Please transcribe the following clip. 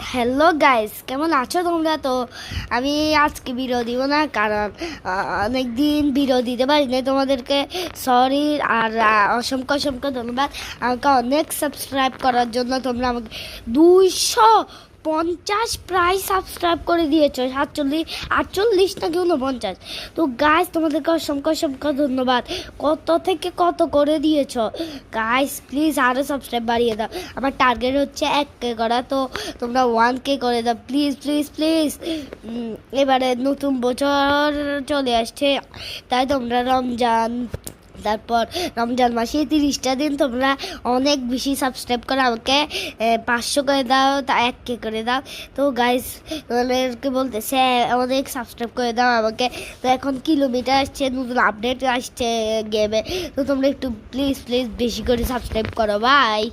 Hello guys, কেমন আছো তোমরা? তো আমি আজকে ভিডিও দিব না, কারণ অনেক দিন ভিডিও দিতে পারি না তোমাদেরকে। সরি। আর অসংখ্য অসংখ্য ধন্যবাদ আমাকে অনেক সাবস্ক্রাইব করার জন্য। তোমরা আমাকে 250 প্রায় সাবস্ক্রাইব করে দিয়েছো। 48 নাকি 49। তো গাইস, তোমাদেরকে অসংখ্য অসংখ্য ধন্যবাদ। কত থেকে কত করে দিয়েছো গাইস, প্লিজ আরও সাবস্ক্রাইব বাড়িয়ে দাও। আমার টার্গেট হচ্ছে 1K করা, তো তোমরা 1K করে দাও প্লিজ প্লিজ প্লিজ। এবারে নতুন বছর চলে আসছে, তাই তোমরা তারপর রমজান মাসে 30টা দিন তোমরা অনেক বেশি সাবস্ক্রাইব করে আমাকে 500 করে দাও, তা 1K করে দাও। তো গাইস, তোমাদেরকে বলতেছে অনেক সাবস্ক্রাইব করে দাও আমাকে। তো এখন কিলোমিটার আসছে, নতুন আপডেট আসছে গেমে, তো তোমরা একটু প্লিজ প্লিজ বেশি করে সাবস্ক্রাইব করো। বাই।